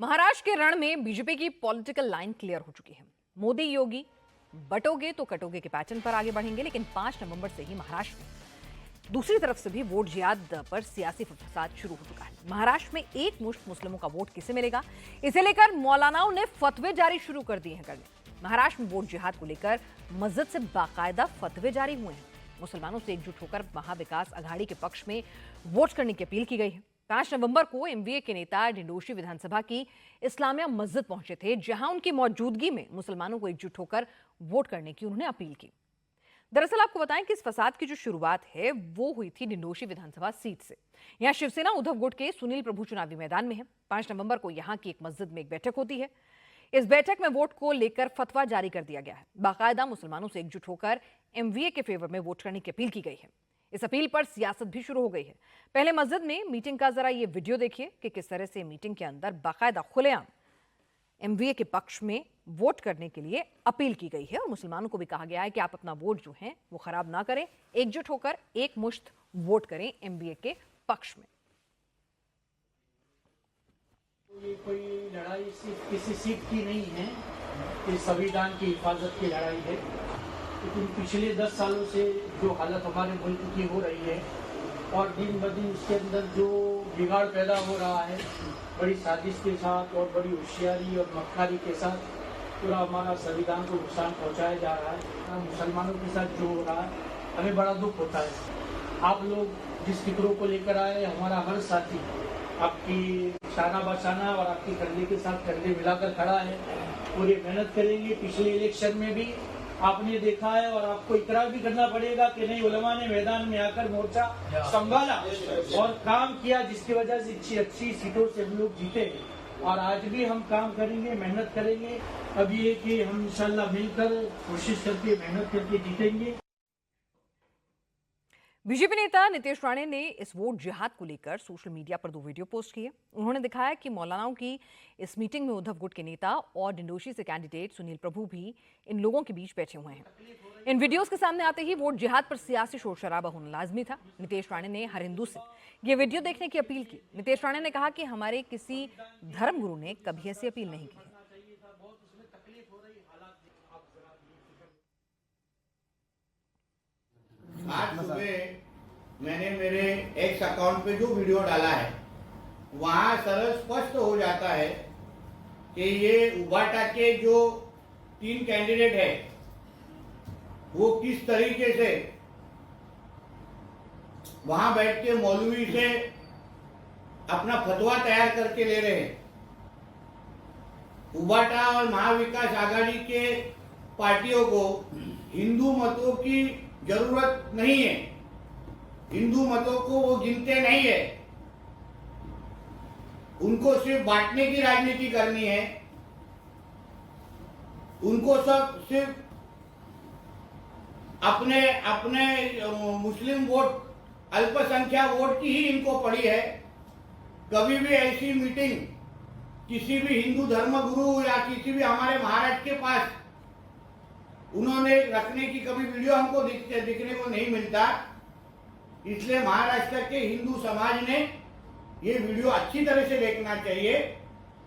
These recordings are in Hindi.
महाराष्ट्र के रण में बीजेपी की पॉलिटिकल लाइन क्लियर हो चुकी है। मोदी योगी बटोगे तो कटोगे के पैटर्न पर आगे बढ़ेंगे, लेकिन 5 नवंबर से ही महाराष्ट्र में दूसरी तरफ से भी वोट जिहाद पर सियासी फसाद शुरू हो चुका है। महाराष्ट्र में एक मुश्त मुस्लिमों का वोट किसे मिलेगा, इसे लेकर मौलानाओं ने फतवे जारी शुरू कर दिए हैं करने। महाराष्ट्र में वोट जिहाद को लेकर मस्जिद से बाकायदा फतवे जारी हुए हैं। मुसलमानों से एकजुट होकर महाविकास अघाड़ी के पक्ष में वोट करने की अपील की गई है। 5 नवंबर को एमवीए के नेता डिंडोशी विधानसभा की इस्लामिया मस्जिद पहुंचे थे, जहां उनकी मौजूदगी में मुसलमानों को एकजुट होकर वोट करने की उन्होंने अपील की। दरअसल आपको बताएं कि इस फसाद की जो शुरुआत है वो हुई थी डिंडोशी विधानसभा सीट से। यहां शिवसेना उद्धव गुट के सुनील प्रभु चुनावी मैदान में है। 5 नवंबर को यहां की एक मस्जिद में एक बैठक होती है। इस बैठक में वोट को लेकर फतवा जारी कर दिया गया है। बाकायदा मुसलमानों से एकजुट होकर एमवीए के फेवर में वोट करने की अपील की गई है। इस अपील पर सियासत भी शुरू हो गई है। पहले मस्जिद में मीटिंग का जरा ये वीडियो देखिए कि किस तरह से मीटिंग के अंदर बाकायदा खुलेआम एमवीए के पक्ष में वोट करने के लिए अपील की गई है और मुसलमानों को भी कहा गया है कि आप अपना वोट जो है वो खराब ना करें, एकजुट होकर एक मुश्त वोट करें एमवीए के पक्ष में। ये कोई लड़ाई सिर्फ किसी सीट की नहीं है, ये संविधान की हिफाजत की लड़ाई है। लेकिन पिछले 10 सालों से जो हालत हमारे मुल्क की हो रही है और दिन ब दिन उसके अंदर जो बिगाड़ पैदा हो रहा है, बड़ी साजिश के साथ और बड़ी होशियारी और मक्कारी के साथ पूरा हमारा संविधान को नुकसान पहुंचाया जा रहा है। मुसलमानों के साथ जो हो रहा है हमें बड़ा दुख होता है। आप लोग जिस फिक्रों को लेकर आए, हमारा हर साथी आपकी शाना बशाना और आपकी कंधे के साथ कंधे मिलाकर खड़ा है। पूरी मेहनत करेंगे। पिछले इलेक्शन में भी आपने देखा है और आपको इकरार भी करना पड़ेगा कि नहीं, उलमा ने मैदान में आकर मोर्चा संभाला और काम किया, जिसकी वजह से अच्छी सीटों से हम लोग जीते। और आज भी हम काम करेंगे, मेहनत करेंगे। अब ये कि हम इंशाल्लाह मिलकर कोशिश करके मेहनत करके जीतेंगे। बीजेपी नेता नीतीश राणे ने इस वोट जिहाद को लेकर सोशल मीडिया पर 2 वीडियो पोस्ट किए। उन्होंने दिखाया कि मौलानाओं की इस मीटिंग में उद्धव गुट के नेता और डिंडोशी से कैंडिडेट सुनील प्रभु भी इन लोगों के बीच बैठे हुए हैं। इन वीडियोस के सामने आते ही वोट जिहाद पर सियासी शोर शराबा होना लाजमी था। नीतीश राणे ने हर हिंदू से ये वीडियो देखने की अपील की। नीतीश राणे ने कहा कि हमारे किसी धर्मगुरु ने कभी ऐसी अपील नहीं की है। आज सुबह मैंने मेरे एक्स अकाउंट पे जो वीडियो डाला है वहां सरल स्पष्ट हो जाता है कि ये उबाटा के जो 3 कैंडिडेट है वो किस तरीके से वहां बैठ के मौलवी से अपना फतवा तैयार करके ले रहे हैं। उबाटा और महाविकास आघाड़ी के पार्टियों को हिंदू मतों की जरूरत नहीं है, हिंदू मतों को वो गिनते नहीं है। उनको सिर्फ बांटने की राजनीति करनी है। उनको सब सिर्फ अपने अपने मुस्लिम वोट, अल्पसंख्यक वोट की ही इनको पड़ी है। कभी भी ऐसी मीटिंग किसी भी हिंदू धर्मगुरु या किसी भी हमारे महाराष्ट्र के पास उन्होंने रखने की कभी वीडियो हमको दिखने को नहीं मिलता। इसलिए महाराष्ट्र के हिंदू समाज ने ये वीडियो अच्छी तरह से देखना चाहिए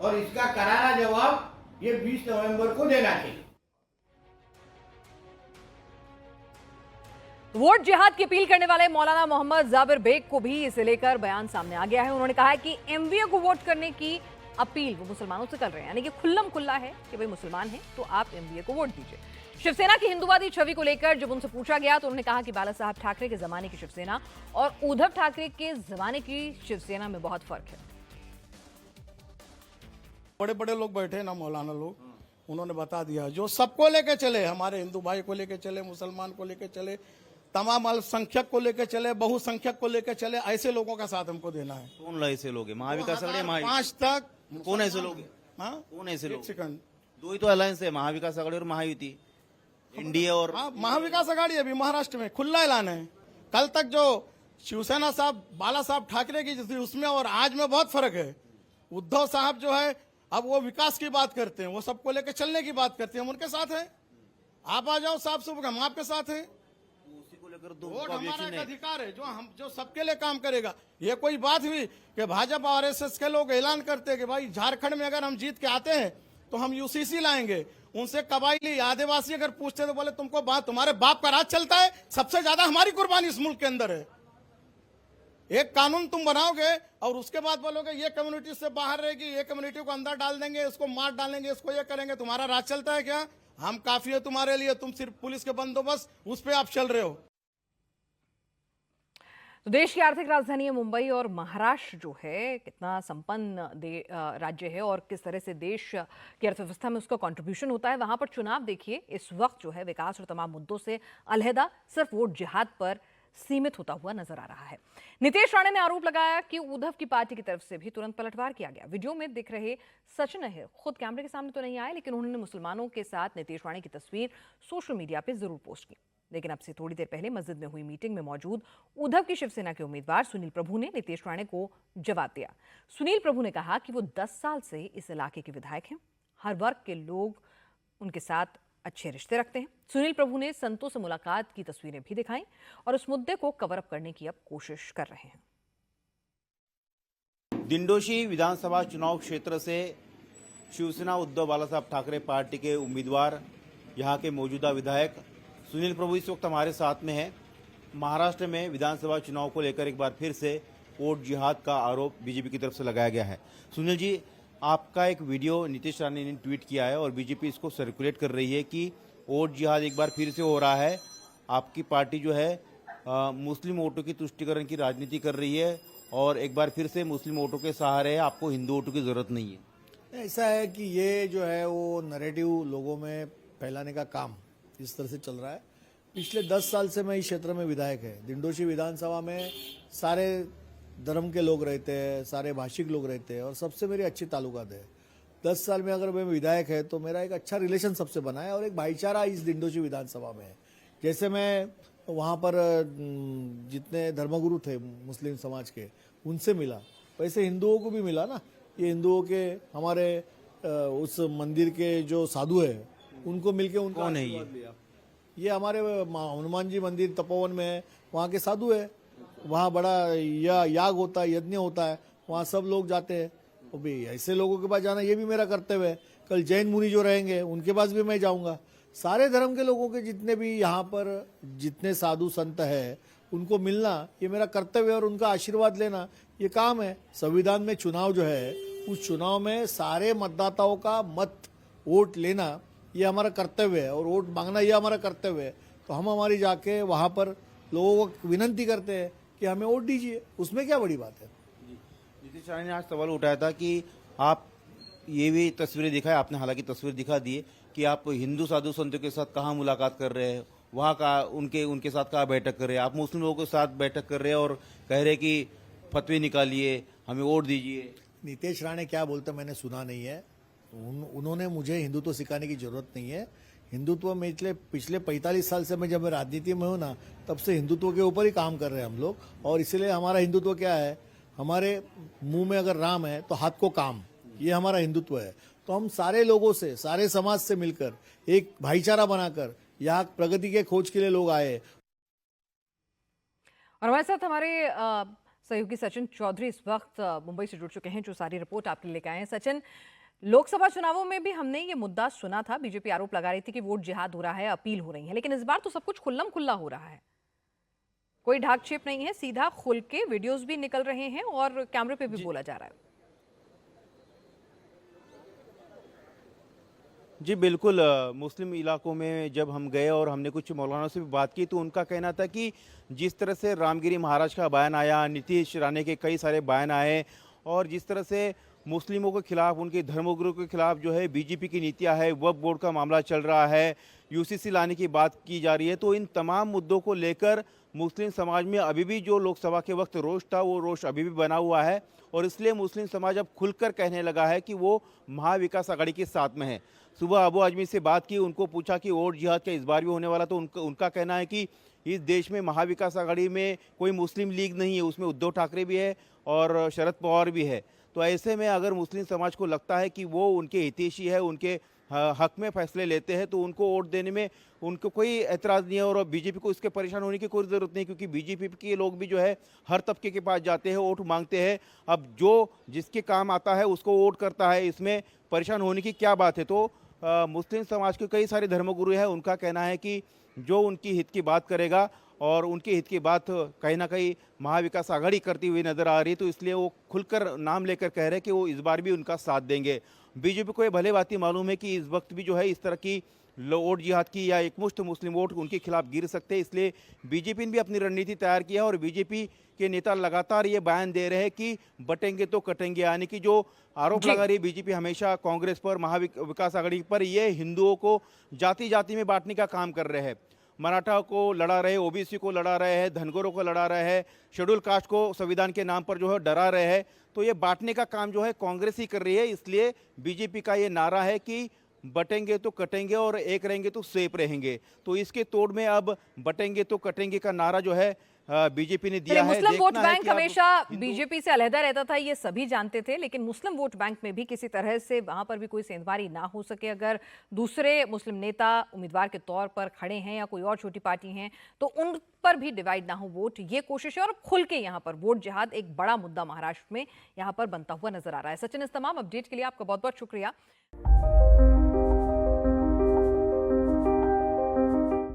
और इसका करारा जवाब ये 20 नवंबर को देना चाहिए। वोट जिहाद की अपील करने वाले मौलाना मोहम्मद जाबिर बेग को भी इसे लेकर बयान सामने आ गया है। उन्होंने कहा है कि एमवीए को वोट करने की अपील वो मुसलमानों से कर रहे हैं, यानी कि खुल्लम खुल्ला है कि भाई मुसलमान हैं तो आप एमवीए को वोट दीजिए। शिवसेना की हिंदुवादी छवि को लेकर जब उनसे पूछा गया तो उन्होंने कहा कि बाला साहब ठाकरे के जमाने की शिवसेना और उद्धव ठाकरे के जमाने की शिवसेना में बहुत फर्क है। बड़े बड़े लोग बैठे ना मौलाना लोग, उन्होंने बता दिया जो सबको लेके चले, हमारे हिंदू भाई को लेके चले, मुसलमान को लेके चले, तमाम अल्पसंख्यक को लेके चले, बहुसंख्यक को लेके चले, ऐसे लोगों का साथ हमको देना है। कौन ऐसे लोग है? महाविकास आघाड़ी 5 तक कौन ऐसे लोग है? हाँ, कौन ऐसे लोग? सेकंड 2 ही तो अलायंस है, महाविकास आघाड़ी और महायुति, एनडीए और महाविकास आघाड़ी। अभी महाराष्ट्र में खुला ऐलान है। कल तक जो शिवसेना साहब बाला साहब ठाकरे की थी उसमें और आज में बहुत फर्क है। उद्धव साहब जो है अब वो विकास की बात करते हैं, वो सबको लेकर चलने की बात करते हैं, हम उनके साथ हैं। आप आ जाओ साहब, सब हम आपके साथ हैं। उसी को लेकर तो वोट उनका हमारा objection एक है। अधिकार है जो सबके लिए काम करेगा। ये कोई बात हुई कि भाजपा और आरएसएस के लोग ऐलान करते हैं कि भाई झारखंड में अगर हम जीत के आते हैं तो हम यूसीसी लाएंगे। उनसे कबायली आदिवासी अगर पूछते तो बोले तुमको तुम्हारे बाप का राज चलता है, सबसे ज्यादा हमारी कुर्बानी इस मुल्क के अंदर है। एक कानून तुम बनाओगे और उसके बाद बोलोगे ये कम्युनिटी से बाहर रहेगी, ये कम्युनिटी को अंदर डाल देंगे, इसको मार डालेंगे, इसको ये करेंगे, तुम्हारा राज चलता है क्या? हम काफी है तुम्हारे लिए, तुम सिर्फ पुलिस के बंदोबस्त उस पे आप चल रहे हो। तो देश की आर्थिक राजधानी है मुंबई और महाराष्ट्र जो है कितना संपन्न राज्य है और किस तरह से देश की अर्थव्यवस्था में उसका कंट्रीब्यूशन होता है। वहां पर चुनाव देखिए इस वक्त जो है विकास और तमाम मुद्दों से अलहदा सिर्फ वोट जिहाद पर सीमित होता हुआ नजर आ रहा है। नीतीश राणे ने आरोप लगाया कि उद्धव की पार्टी की तरफ से भी तुरंत पलटवार किया गया। वीडियो में दिख रहे सचिन अहिर खुद कैमरे के सामने तो नहीं आए, लेकिन उन्होंने मुसलमानों के साथ नीतीश राणे की तस्वीर सोशल मीडिया पर जरूर पोस्ट की। लेकिन अब से थोड़ी देर पहले मस्जिद में हुई मीटिंग में मौजूद उद्धव की शिवसेना के उम्मीदवार सुनील प्रभु ने नीतीश राणे को जवाब दिया। सुनील प्रभु ने कहा कि वो 10 साल से इस इलाके के विधायक हैं, हर वर्ग के लोग उनके साथ अच्छे रिश्ते रखते हैं। सुनील प्रभु ने संतों से मुलाकात की तस्वीरें भी दिखाई और उस मुद्दे को कवर अप करने की अब कोशिश कर रहे हैं। दिंडोशी विधानसभा चुनाव क्षेत्र से शिवसेना उद्धव बालासाहब ठाकरे पार्टी के उम्मीदवार यहां के मौजूदा विधायक सुनील प्रभु इस वक्त हमारे साथ में है। महाराष्ट्र में विधानसभा चुनाव को लेकर एक बार फिर से वोट जिहाद का आरोप बीजेपी की तरफ से लगाया गया है। सुनील जी, आपका एक वीडियो नीतीश राणे ने ट्वीट किया है और बीजेपी इसको सर्कुलेट कर रही है कि वोट जिहाद एक बार फिर से हो रहा है। आपकी पार्टी जो है मुस्लिम वोटों की तुष्टिकरण की राजनीति कर रही है और एक बार फिर से मुस्लिम वोटों के सहारे है, आपको हिंदू वोटों की जरूरत नहीं है। ऐसा है कि ये जो है वो नैरेटिव लोगों में फैलाने का काम इस तरह से चल रहा है। पिछले 10 साल से मैं इस क्षेत्र में विधायक है। दिंडोशी विधानसभा में सारे धर्म के लोग रहते हैं, सारे भाषिक लोग रहते हैं और सबसे मेरी अच्छी ताल्लुकात है। 10 साल में अगर मैं विधायक है तो मेरा एक अच्छा रिलेशन सबसे बना है और एक भाईचारा इस दिंडोशी विधानसभा में है। जैसे मैं वहाँ पर जितने धर्मगुरु थे मुस्लिम समाज के उनसे मिला, वैसे हिंदुओं को भी मिला ना। ये हिंदुओं के हमारे उस मंदिर के जो साधु है उनको मिलके उनको कौन है आशीर्वाद लिया। ये हमारे हनुमान जी मंदिर तपोवन में है, वहाँ के साधु है। वहाँ बड़ा याग होता है, यज्ञ होता है, वहाँ सब लोग जाते हैं। तो भी ऐसे लोगों के पास जाना ये भी मेरा कर्तव्य है। कल जैन मुनि जो रहेंगे उनके पास भी मैं जाऊंगा। सारे धर्म के लोगों के जितने भी यहाँ पर जितने साधु संत है उनको मिलना ये मेरा कर्तव्य है और उनका आशीर्वाद लेना ये काम है। संविधान में चुनाव जो है उस चुनाव में सारे मतदाताओं का मत वोट लेना ये हमारा कर्तव्य है और वोट मांगना ये हमारा कर्तव्य है। तो हम हमारी जाके वहाँ पर लोगों को विनंती करते हैं कि हमें वोट दीजिए, उसमें क्या बड़ी बात है। नीतीश राणे ने आज सवाल उठाया था कि आप ये भी तस्वीरें दिखाए, आपने हालांकि तस्वीर दिखा दी कि आप हिंदू साधु संतों के साथ कहाँ मुलाकात कर रहे हैं, वहाँ का उनके साथ कहाँ बैठक कर रहे हैं। आप मुस्लिम लोगों के साथ बैठक कर रहे हैं और कह रहे कि फतवे निकालिए, हमें वोट दीजिए। नीतीश राणे क्या बोलते मैंने सुना नहीं है। उन्होंने मुझे हिंदुत्व सिखाने की जरूरत नहीं है। हिंदुत्व में पिछले 45 साल से मैं जब मैं राजनीति में हूँ ना तब से हिंदुत्व के ऊपर ही काम कर रहे हैं हम लोग। और इसलिए हमारा हिंदुत्व क्या है, हमारे मुंह में अगर राम है तो हाथ को काम, ये हमारा हिंदुत्व है। तो हम सारे लोगों से, सारे समाज से मिलकर एक भाईचारा बनाकर यहाँ प्रगति के खोज के लिए लोग आए। और हमारे साथ हमारे सहयोगी सचिन चौधरी इस वक्त मुंबई से जुड़ चुके हैं, जो सारी रिपोर्ट आपके लिए लेकर आए हैं। सचिन, लोकसभा चुनावों में भी हमने ये मुद्दा सुना था, बीजेपी आरोप लगा रही थी कि वोट जिहाद हो रहा है, अपील हो रही है, लेकिन इस बार तो सब कुछ खुल्लम खुल्ला हो रहा है, कोई ढाक छेप नहीं है, सीधा खुल के वीडियोस भी निकल रहे हैं और कैमरे पे भी बोला जा रहा है। जी बिल्कुल, मुस्लिम इलाकों में जब हम गए और हमने कुछ मौलाना से भी बात की तो उनका कहना था कि जिस तरह से रामगिरी महाराज का बयान आया, नीतीश राणे के कई सारे बयान आए और जिस तरह से मुस्लिमों के खिलाफ, उनके धर्मगुरु के खिलाफ जो है बीजेपी की नीतियां है, वक्फ बोर्ड का मामला चल रहा है, यूसीसी लाने की बात की जा रही है, तो इन तमाम मुद्दों को लेकर मुस्लिम समाज में अभी भी जो लोकसभा के वक्त रोष था वो रोष अभी भी बना हुआ है और इसलिए मुस्लिम समाज अब खुलकर कहने लगा है कि वो महाविकास आघाड़ी के साथ में है। सुबह अबू आजमी से बात की, उनको पूछा कि वोट जिहाद क्या इस बार भी होने वाला, तो उनका कहना है कि इस देश में महाविकास आघाड़ी में कोई मुस्लिम लीग नहीं है, उसमें उद्धव ठाकरे भी है और शरद पवार भी है। तो ऐसे में अगर मुस्लिम समाज को लगता है कि वो उनके हितैषी है, उनके हक में फैसले लेते हैं तो उनको वोट देने में उनको कोई एतराज़ नहीं है और बीजेपी को इसके परेशान होने की कोई ज़रूरत नहीं, क्योंकि बीजेपी के लोग भी जो है हर तबके के पास जाते हैं, वोट मांगते हैं। अब जो जिसके काम आता है उसको वोट करता है, इसमें परेशान होने की क्या बात है। तो मुस्लिम समाज के कई सारे धर्मगुरु हैं, उनका कहना है कि जो उनकी हित की बात करेगा और उनके हित की बात कहीं ना कहीं महाविकास आघाड़ी करती हुई नजर आ रही है, तो इसलिए वो खुलकर नाम लेकर कह रहे हैं कि वो इस बार भी उनका साथ देंगे। बीजेपी को ये भले बात मालूम है कि इस वक्त भी जो है इस तरह की वोट जिहाद की या एकमुश्त मुस्लिम वोट उनके खिलाफ गिर सकते हैं, इसलिए बीजेपी ने भी अपनी रणनीति तैयार की है और बीजेपी के नेता लगातार ये बयान दे रहे हैं कि बटेंगे तो कटेंगे, यानी कि जो आरोप लगा रही है बीजेपी हमेशा कांग्रेस पर, महाविकास आघाड़ी पर, ये हिंदुओं को जाति जाति में बांटने का काम कर रहे हैं। मराठा को लड़ा रहे, ओबीसी को लड़ा रहे हैं, धनगरों को लड़ा रहे हैं, शेड्यूल कास्ट को संविधान के नाम पर जो है डरा रहे हैं। तो ये बांटने का काम जो है कांग्रेस ही कर रही है, इसलिए बीजेपी का ये नारा है कि बटेंगे तो कटेंगे और एक रहेंगे तो सेफ रहेंगे। तो इसके तोड़ में अब बटेंगे तो कटेंगे का नारा जो है बीजेपी ने दिया है। मुस्लिम वोट देखना है बैंक कि अब हमेशा हिंदू- बीजेपी से अलहदा रहता था, ये सभी जानते थे, लेकिन मुस्लिम वोट बैंक में भी किसी तरह से वहां पर भी कोई सेंधमारी ना हो सके। अगर दूसरे मुस्लिम नेता उम्मीदवार के तौर पर खड़े हैं या कोई और छोटी पार्टी हैं तो उन पर भी डिवाइड ना हो वोट, ये कोशिश है। और खुल के यहाँ पर वोट जिहाद एक बड़ा मुद्दा महाराष्ट्र में यहाँ पर बनता हुआ नजर आ रहा है। सचिन, इस तमाम अपडेट के लिए आपका बहुत बहुत शुक्रिया।